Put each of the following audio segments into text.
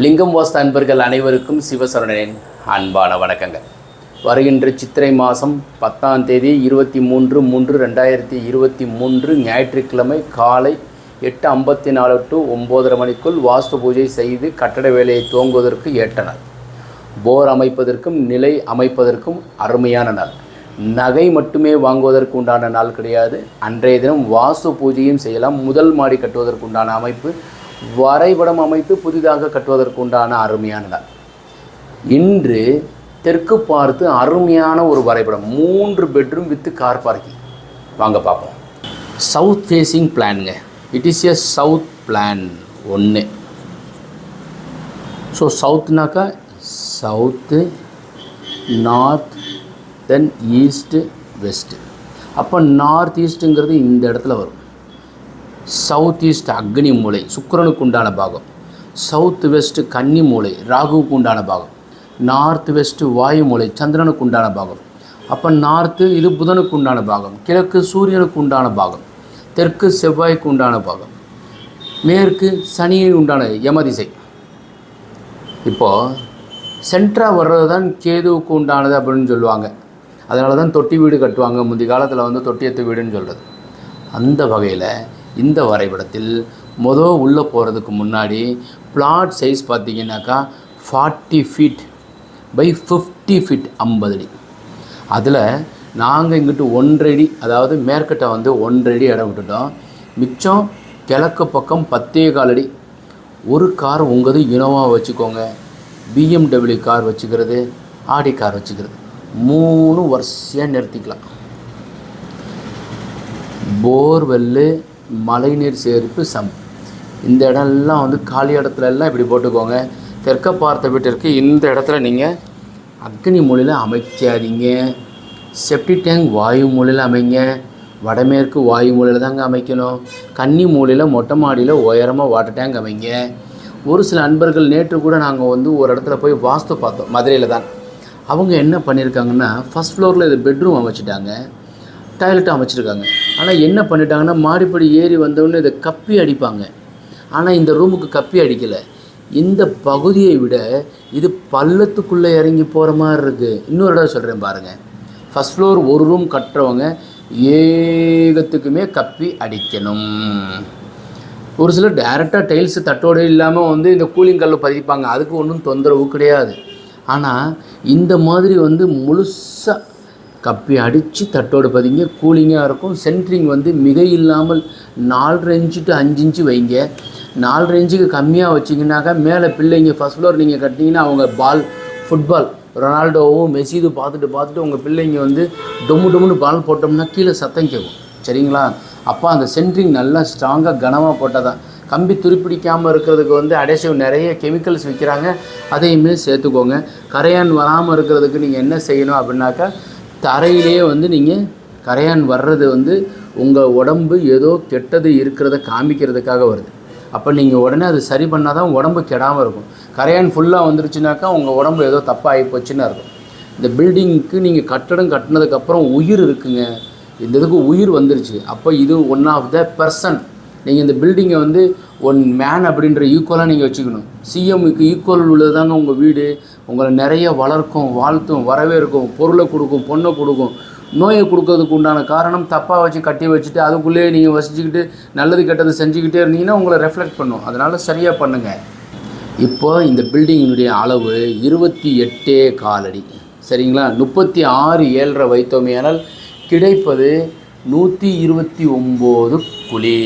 லிங்கம் வாஸ்து அன்பர்கள் அனைவருக்கும் சிவசரணனின் அன்பான வணக்கங்கள். வருகின்ற சித்திரை மாதம் 10ஆம் தேதி 23/3/2023 ஞாயிற்றுக்கிழமை காலை 8:54 to 9:30 மணிக்குள் வாஸ்து பூஜை செய்து கட்டட வேலையை துவங்குவதற்கு ஏற்ற நாள். போர் அமைப்பதற்கும் நிலை அமைப்பதற்கும் அருமையான நாள். நகை மட்டுமே வாங்குவதற்கு உண்டான நாள் கிடையாது. அன்றைய தினம் வாஸ்து பூஜையும் செய்யலாம். முதல் மாடி கட்டுவதற்கு உண்டான அமைப்பு, வரைபடம் அமைத்து புதிதாக கட்டுவதற்கு உண்டான அருமையான நாள். இன்று தெற்கு பார்த்து அருமையான ஒரு வரைபடம், 3 பெட்ரூம் வித் கார் பார்க்கிங். வாங்க பார்ப்போம். சவுத் ஃபேஸிங் பிளானுங்க. It is a south plan 1. So சவுத்னாக்கா south, north, then east, west. அப்போ நார்த் ஈஸ்ட்டுங்கிறது இந்த இடத்துல வரும். சவுத் ஈஸ்ட் அக்னி மூலை, சுக்கிரனுக்கு உண்டான பாகம். சவுத் வெஸ்ட்டு கன்னி மூலை, ராகுவுக்கு உண்டான பாகம். நார்த் வெஸ்ட்டு வாயு மூலை, சந்திரனுக்கு உண்டான பாகம். அப்போ நார்த்து இது புதனுக்கு உண்டான பாகம், கிழக்கு சூரியனுக்கு உண்டான பாகம், தெற்கு செவ்வாய்க்கு உண்டான பாகம், மேற்கு சனியை உண்டான யமதிசை. இப்போது சென்ட்ராக வர்றது தான் கேதுவுக்கு உண்டானது அப்படின்னு சொல்லுவாங்க. அதனால தான் தொட்டி வீடு கட்டுவாங்க. முந்தைய காலத்தில் வந்து தொட்டியத்து வீடுன்னு சொல்கிறது. அந்த வகையில் இந்த வரைபடத்தில் உள்ளே போகிறதுக்கு முன்னாடி பிளாட் சைஸ் பார்த்திங்கனாக்கா 40 feet by 50 feet 50 அடி. அதில் நாங்கள் இங்கிட்டு 1 அடி, அதாவது மேற்கட்டை வந்து 1 அடி இடம் விட்டுட்டோம். மிச்சம் கிழக்கு பக்கம் 10.25 அடி. ஒரு கார் உங்களது இனோவா வச்சுக்கோங்க, BMW கார் வச்சுக்கிறது, ஆடி கார் வச்சுக்கிறது, 3 வரிசையாக நிறுத்திக்கலாம். போர்வெல்லு, மழைநீர் சேர்ப்பு, இந்த இடம்லாம் வந்து காலி இடத்துல எல்லாம் இப்படி போட்டுக்கோங்க. தெற்க பார்த்த வீட்டிற்கு இந்த இடத்துல நீங்கள் அக்னி மூலையில் அமைக்காதீங்க. செப்டி டேங்க் வாயு மூலையில் அமைங்க. வடமேற்கு வாயு மூலையில் தாங்க அமைக்கணும். கன்னி மூலையில் மொட்டை மாடியில் உயரமாக வாட்டர் டேங்க் அமைங்க. ஒரு சில அன்பர்கள் நேற்று கூட நாங்கள் வந்து ஒரு இடத்துல போய் வாஸ்து பார்த்தோம், மதுரையில் தான். அவங்க என்ன பண்ணியிருக்காங்கன்னா, ஃபஸ்ட் ஃப்ளோரில் இது பெட்ரூம் அமைச்சிட்டாங்க, டாய்லெட்டும் அமைச்சிருக்காங்க. ஆனால் என்ன பண்ணிட்டாங்கன்னா, மாடிப்படி ஏறி வந்தவொடனே இதை கப்பி அடிப்பாங்க. ஆனால் இந்த ரூமுக்கு கப்பி அடிக்கலை. இந்த பகுதியை விட இது பள்ளத்துக்குள்ளே இறங்கி போகிற மாதிரி இருக்குது. இன்னொரு இடம் சொல்கிறேன் பாருங்கள். ஃபஸ்ட் ஃப்ளோர் ஒரு ரூம் கட்டுறவங்க ஏகத்துக்குமே கப்பி அடிக்கணும். ஒரு சிலர் டைரெக்டாக டைல்ஸு தட்டோடு இல்லாமல் வந்து இந்த கூலிங் கல்லை பதிப்பாங்க. அதுக்கு ஒன்றும் தொந்தரவு கிடையாது. ஆனால் இந்த மாதிரி வந்து முழுசாக கப்பி அடித்து தட்டோடு பதிங்க, கூலிங்காக இருக்கும். சென்ட்ரிங் வந்து மிக இல்லாமல் 4.5 to 5 இன்ச்சு வைங்க. 4 இன்ச்சுக்கு கம்மியாக வச்சிங்கனாக்கா மேலே பிள்ளைங்க ஃபஸ்ட் ஃப்ளோர் நீங்கள் கட்டிங்கன்னா அவங்க ஃபுட்பால் ரொனால்டோவும் மெஸ்ஸியும் பார்த்துட்டு உங்கள் பிள்ளைங்க வந்து டொம்முன்னு பால் போட்டோம்னா கீழே சத்தம் கேட்கும். சரிங்களா? அப்போ அந்த சென்ட்ரிங் நல்லா ஸ்ட்ராங்காக கனமாக போட்டால் தான். கம்பி துருப்பிடிக்காமல் இருக்கிறதுக்கு வந்து அடேசிவ் நிறைய கெமிக்கல்ஸ் விற்கிறாங்க, அதையுமே சேர்த்துக்கோங்க. கரையான் வராமல் இருக்கிறதுக்கு நீங்கள் என்ன செய்யணும் அப்படின்னாக்கா, தரையிலேயே வந்து நீங்கள் கரையான் வர்றது வந்து உங்கள் உடம்பு ஏதோ கெட்டது இருக்கிறத காமிக்கிறதுக்காக வருது. அப்போ நீங்கள் உடனே அது சரி பண்ணால் தான் உடம்பு கெடாமல் இருக்கும். கரையான் ஃபுல்லாக வந்துருச்சுனாக்கா உங்கள் உடம்பு ஏதோ தப்பாக ஆகிப்போச்சுன்னு இருக்கும். இந்த பில்டிங்க்கு நீங்கள் கட்டடம் கட்டினதுக்கப்புறம் உயிர் இருக்குங்க. இந்த இதுக்கு உயிர் வந்துருச்சு. அப்போ இது ஒன் ஆஃப் த பர்சன். நீங்கள் இந்த பில்டிங்கை வந்து ஒன் மேன் அப்படின்ற ஈக்குவலாக நீங்கள் வச்சுக்கணும். சிஎம்முக்கு ஈக்குவல் உள்ளது தாங்க உங்கள் வீடு. உங்களை நிறைய வளர்க்கும், வாழ்த்தும், வரவேற்கும், பொருளை கொடுக்கும், பொண்ணை கொடுக்கும். நோயை கொடுக்கறதுக்கு உண்டான காரணம் தப்பாக வச்சு கட்டி வச்சுட்டு அதுக்குள்ளேயே நீங்கள் வசிச்சுக்கிட்டு நல்லது கெட்டது செஞ்சுக்கிட்டே இருந்தீங்கன்னா உங்களை ரெஃப்ளெக்ட் பண்ணும். அதனால் சரியாக பண்ணுங்கள். இப்போ இந்த பில்டிங்கினுடைய அளவு 28.25 அடி. சரிங்களா? 36 7.5 வைத்தோமேனால் கிடைப்பது 129 குழி.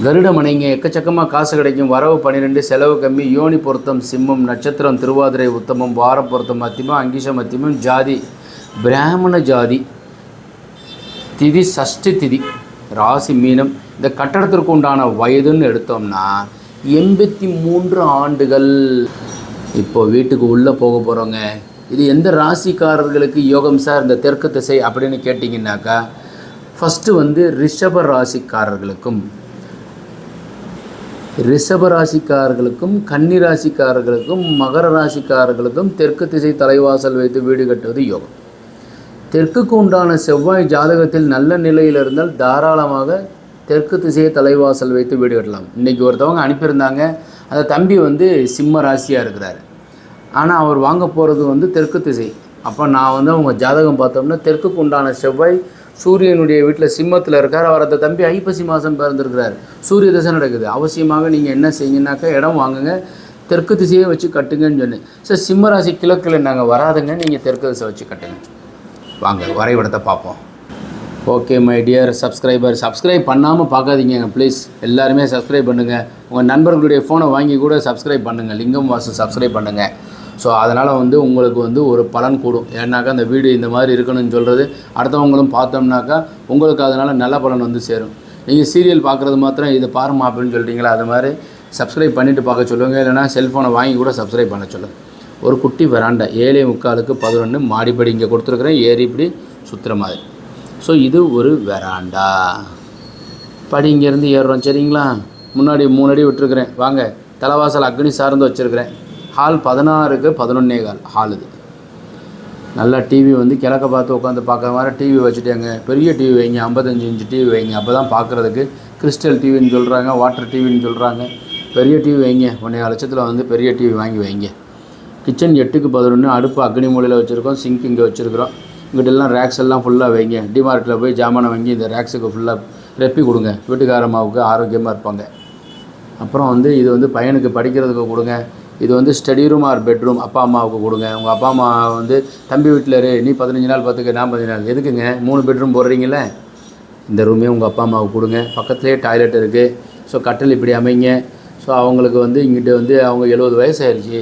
கருடமனைங்க, எக்கச்சக்கமாக காசு கிடைக்கும். வரவு 12, செலவு கம்மி. யோனி பொருத்தம் சிம்மம், நட்சத்திரம் திருவாதிரை உத்தமம், வார பொருத்தம் மத்தியமம், அங்கிஷ மத்தியமம், ஜாதி பிராமண ஜாதி, திதி சஷ்டி திதி, ராசி மீனம். இந்த கட்டடத்திற்கு உண்டான வயதுன்னு எடுத்தோம்னா 83 ஆண்டுகள். இப்போ வீட்டுக்கு உள்ளே போக போகிறோங்க. இது எந்த ராசிக்காரர்களுக்கு யோகம் சார் இந்த தெற்கு திசை அப்படின்னு கேட்டிங்கன்னாக்கா, ஃபஸ்ட்டு வந்து ரிஷப ராசிக்காரர்களுக்கும் கன்னி ராசிக்காரர்களுக்கும் மகர ராசிக்காரர்களுக்கும் தெற்கு திசை தலைவாசல் வைத்து வீடு கட்டுவது யோகம். தெற்குக்கு உண்டான செவ்வாய் ஜாதகத்தில் நல்ல நிலையில் இருந்தால் தாராளமாக தெற்கு திசையை தலைவாசல் வைத்து வீடு கட்டலாம். இன்றைக்கி ஒருத்தவங்க அனுப்பியிருந்தாங்க, அந்த தம்பி வந்து சிம்ம ராசியாக இருக்கிறார். ஆனால் அவர் வாங்க போகிறது வந்து தெற்கு திசை. அப்போ நான் வந்து அவங்க ஜாதகம் பார்த்தோம்னா தெற்குக்கு உண்டான செவ்வாய் சூரியனுடைய வீட்டில் சிம்மத்தில் இருக்கார். அவர் அந்த தம்பி ஐப்பசி மாதம் பிறந்திருக்கிறார். சூரிய திசை நடக்குது. அவசியமாக நீங்கள் என்ன செய்யுங்கனாக்கா இடம் வாங்குங்க, தெற்கு திசையை வச்சு கட்டுங்கன்னு சொன்னேன். சார் சிம்மராசி கிழக்கில் நாங்கள் வராதுங்க, நீங்கள் தெற்கு திசை வச்சு கட்டுங்க. வாங்க வரைபடத்தை பார்ப்போம். ஓகே மை டியர் சப்ஸ்கிரைப் பண்ணாமல் பார்க்காதீங்க ப்ளீஸ். எல்லாருமே சப்ஸ்கிரைப் பண்ணுங்கள். உங்கள் நண்பர்களுடைய ஃபோனை வாங்கி கூட சப்ஸ்கிரைப் பண்ணுங்கள். லிங்கம் வாசு சப்ஸ்கிரைப் பண்ணுங்கள். ஸோ அதனால் வந்து உங்களுக்கு வந்து ஒரு பலன் கூடும். ஏன்னாக்கா அந்த வீடு இந்த மாதிரி இருக்கணும்னு சொல்கிறது அடுத்தவங்களும் பார்த்தோம்னாக்கா உங்களுக்கு அதனால் நல்ல பலன் வந்து சேரும். நீங்கள் சீரியல் பார்க்குறது மாத்திரம் இதை பாருமா அப்படின்னு சொல்லிட்டீங்களா, அது மாதிரி சப்ஸ்கிரைப் பண்ணிவிட்டு பார்க்க சொல்லுங்கள். இல்லைனா செல்ஃபோனை வாங்கி கூட சப்ஸ்கிரைப் பண்ண சொல்லுங்கள். ஒரு குட்டி வராண்டா 7:45க்கு 11 மாடிப்படி இங்கே கொடுத்துருக்குறேன், ஏறி இப்படி சுற்றுற மாதிரி. ஸோ இது ஒரு வெராண்டா. படி இங்கேருந்து ஏறுறோம் சரிங்களா. முன்னாடி 3 அடி விட்டுருக்குறேன். வாங்க தலைவாசல் அக்னி சார்ந்து வச்சுருக்கிறேன். ஹால் 16க்கு 11:15 ஹால். இது நல்லா டிவி வந்து கிழக்க பார்த்து உட்காந்து பார்க்குற மாதிரி டிவி வச்சுட்டேங்க. பெரிய டிவி வைங்க, 55 இன்ச்சு டிவி வைங்க. அப்போ தான் பார்க்குறதுக்கு கிறிஸ்டல் டிவின்னு சொல்கிறாங்க, வாட்டர் டிவின்னு சொல்கிறாங்க. பெரிய டிவி வைங்க. 1.5 லட்சத்தில் வந்து பெரிய டிவி வாங்கி வைங்க. கிச்சன் 8க்கு 11, அடுப்பு அக்னி மூலையில் வச்சுருக்கோம், சிங்க் இங்கே வச்சுருக்கிறோம். இங்கிட்டெல்லாம் ரேக்ஸ் எல்லாம் ஃபுல்லாக வைங்க. டிமார்ட்டில் போய் ஜாமானை வாங்கி இந்த ரேக்ஸுக்கு ஃபுல்லாக ரெப்பி கொடுங்க. வீட்டுக்காரம்மாவுக்கு ஆரோக்கியமாக இருப்பாங்க. அப்புறம் வந்து இது வந்து பையனுக்கு படிக்கிறதுக்கு கொடுங்க. இது வந்து ஸ்டடி ரூம் ஆர் பெட்ரூம் அப்பா அம்மாவுக்கு கொடுங்க. உங்கள் அப்பா அம்மா வந்து தம்பி வீட்டில் நீ 15 நாள் பார்த்துக்க, நான் 15 நாள் எதுக்குங்க 3 பெட்ரூம் போடுறீங்களே, இந்த ரூமே உங்கள் அப்பா அம்மாவுக்கு கொடுங்க. பக்கத்துலேயே டாய்லெட் இருக்குது. ஸோ கட்டில் இப்படி அமைங்க. ஸோ அவங்களுக்கு வந்து இங்கிட்ட வந்து அவங்க 70 வயசு ஆயிடுச்சு,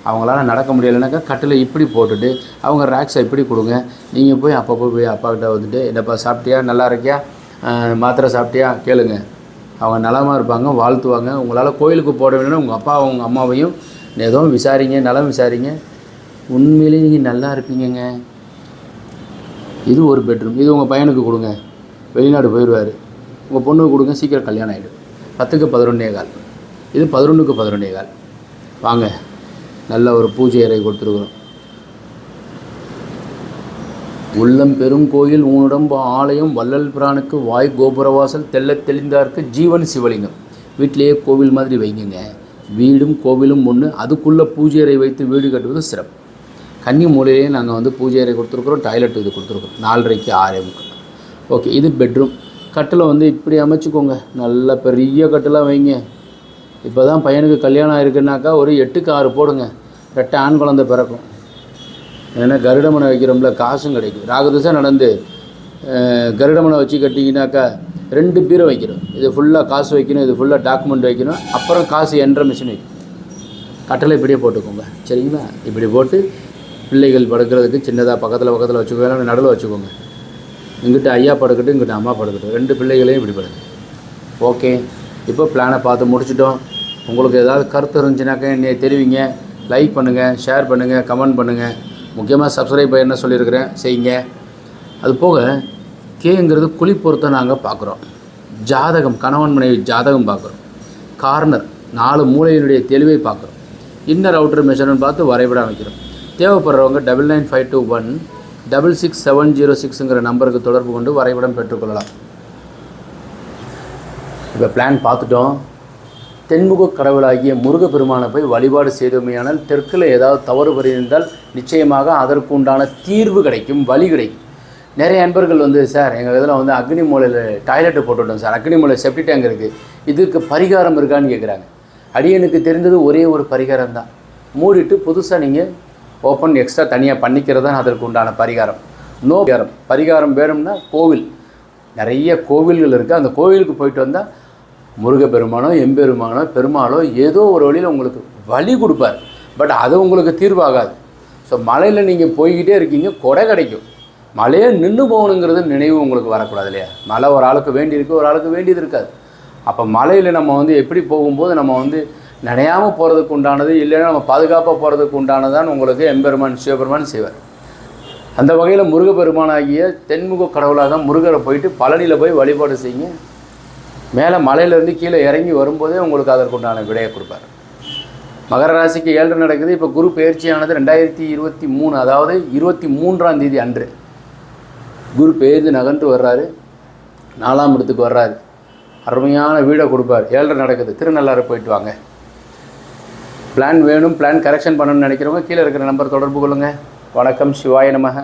அவங்களால நடக்க முடியலைனாக்கா கட்டில் இப்படி போட்டுட்டு அவங்க ரேக்ஸை இப்படி கொடுங்க. நீங்கள் போய் அப்பப்போ போய் அப்பாக்கிட்ட வந்துட்டு என்னப்பா சாப்பிட்டியா, நல்லா இருக்கியா, மாத்திரை சாப்பிட்டியா கேளுங்க. அவங்க நலமாக இருப்பாங்க, வாழ்த்துவாங்க. உங்களால் கோயிலுக்கு போட வேணும்னா உங்கள் அப்பா அவங்க அம்மாவையும் ஏதோ விசாரிங்க, நலம் விசாரிங்க. உண்மையிலே நீங்கள் நல்லா இருப்பீங்கங்க. இது ஒரு பெட்ரூம். இது உங்கள் பையனுக்கு கொடுங்க, வெளிநாடு போயிடுவார். உங்கள் பொண்ணுக்கு கொடுங்க, சீக்கிரம் கல்யாணம் ஆகிடும். 10க்கு 11:15. இது 11க்கு 11:15. வாங்க நல்ல ஒரு பூஜை அறை கொடுத்துருக்குறோம். உள்ளம் பெரும் கோயில் ஊனுடம்பு ஆலயம் வள்ளல் பிரானுக்கு வாய் கோபுரவாசல் தெல்ல தெளிந்தார்க்கு ஜீவன் சிவலிங்கம். வீட்டிலேயே கோவில் மாதிரி வைங்க. வீடும் கோவிலும் ஒன்று, அதுக்குள்ளே பூஜை அறை வைத்து வீடு கட்டுவது சிறப்பு. கன்னி மூலையிலேயே நாங்கள் வந்து பூஜை அறை கொடுத்துருக்குறோம், டாய்லெட் இது கொடுத்துருக்குறோம். 4:30க்கு 6:30. ஓகே இது பெட்ரூம். கட்டில் வந்து இப்படி அமைச்சிக்கோங்க, நல்ல பெரிய கட்டிலாக வைங்க. இப்போ தான் பையனுக்கு கல்யாணம் ஆகிருக்குனாக்கா ஒரு 8க்கு 6 போடுங்க, 2 ஆண் குழந்தை பிறக்கும். ஏன்னா கருடமனை வைக்கிறோம்ல, காசும் கிடைக்கும். ராகதிசை நடந்து கருடமனை வச்சு கட்டிங்கனாக்கா 2 பீரை வைக்கணும். இது ஃபுல்லாக காசு வைக்கணும், இது ஃபுல்லாக டாக்குமெண்ட் வைக்கணும், அப்புறம் காசு என்ற மிஷின் வைக்கணும். கட்டளை இப்படியே போட்டுக்கோங்க சரிங்களா. இப்படி போட்டு பிள்ளைகள் படுக்கிறதுக்கு சின்னதாக பக்கத்தில் வச்சுக்கோங்க, நடுவில் வச்சுக்கோங்க. இங்கிட்ட ஐயா படுக்கட்டும், இங்கிட்ட அம்மா படுக்கட்டும், 2 பிள்ளைகளையும் இப்படி படுங்க. ஓகே இப்போ பிளானை பார்த்து முடிச்சிட்டோம். உங்களுக்கு ஏதாவது கருத்து இருந்துச்சுனாக்கா என்னை தெரிவிங்க. லைக் பண்ணுங்கள், ஷேர் பண்ணுங்கள், கமெண்ட் பண்ணுங்கள். முக்கியமாக சப்ஸ்கிரைப் என்ன சொல்லியிருக்கிறேன் செய்யுங்க. அது போக கேங்கிறது குழி பொறுத்த நாங்கள் பார்க்குறோம். ஜாதகம் கணவன் மனைவி ஜாதகம் பார்க்குறோம். கார்னர் 4 மூலையினுடைய தெளிவை பார்க்குறோம். இன்னர் அவுட்டர் மெஷர்மெண்ட் பார்த்து வரைபடம் வைக்கிறோம். தேவைப்படுறவங்க 99521 66706ங்கிற நம்பருக்கு தொடர்பு கொண்டு வரைபடம் பெற்றுக்கொள்ளலாம். இப்போ பிளான் பார்த்துட்டோம். தென்முக கடவுளாகிய முருகப்பெருமானை போய் வழிபாடு செய்தோமையானால் தெற்கில் ஏதாவது தவறு இருந்தால் நிச்சயமாக அதற்கு உண்டான தீர்வு கிடைக்கும், வழி கிடைக்கும். நிறைய நண்பர்கள் வந்து சார் எங்கள் இதில் வந்து அக்னி மூலையில் டாய்லெட்டு போட்டுவிட்டோம் சார், அக்னி மூலை செப்டி டேங்க் இருக்குது, இதுக்கு பரிகாரம் இருக்கான்னு கேட்குறாங்க. அடியனுக்கு தெரிந்தது ஒரே ஒரு பரிகாரம் தான். மூடிட்டு புதுசாக நீங்கள் ஓப்பன் எக்ஸ்ட்ரா தனியாக பண்ணிக்கிறது தான் அதற்கு உண்டான பரிகாரம். நோ பரிகாரம் வேணும்னா கோவில், நிறைய கோவில்கள் இருக்குது. அந்த கோவிலுக்கு போயிட்டு வந்தால் முருகப்பெருமானோ எம்பெருமானோ பெருமாளோ ஏதோ ஒரு வழியில் உங்களுக்கு வழி கொடுப்பார். பட் அது உங்களுக்கு தீர்வாகாது. ஸோ மலையில் நீங்கள் போய்கிட்டே இருக்கீங்க, கொடை கிடைக்கும். மலையே நின்று போகணுங்கிறது நினைவு உங்களுக்கு வரக்கூடாது இல்லையா. மலை ஒரு ஆளுக்கு வேண்டியிருக்கு, ஒரு ஆளுக்கு வேண்டியது இருக்காது. அப்போ மலையில் நம்ம வந்து எப்படி போகும்போது நம்ம வந்து நினையாமல் போகிறதுக்கு உண்டானது, இல்லைன்னா நம்ம பாதுகாப்பாக போகிறதுக்கு உண்டானதான் உங்களுக்கு எம்பெருமான் சிவபெருமான் செய்வார். அந்த வகையில் முருகப்பெருமானாகிய தென்முக கடவுளாக முருகரை போயிட்டு பழனியில் போய் வழிபாடு செய்யுங்க. மேலே மலையிலேருந்து கீழே இறங்கி வரும்போதே உங்களுக்கு அதற்குண்டான விடையை கொடுப்பார். மகர ராசிக்கு 7 நடக்குது. இப்போ குரு பெயர்ச்சியானது 2023, அதாவது 23ஆம் தேதி அன்று குரு பெயர்ந்து நகன்று வர்றாரு, 4ஆம் இடத்துக்கு வர்றாரு. அருமையான வீடை கொடுப்பார். 7 நடக்குது, திருநள்ளாறு போயிட்டு வாங்க. பிளான் வேணும், பிளான் கரெக்ஷன் பண்ணணும்னு நினைக்கிறவங்க கீழே இருக்கிற நம்பர் தொடர்பு கொள்ளுங்கள். வணக்கம். சிவாய நமக.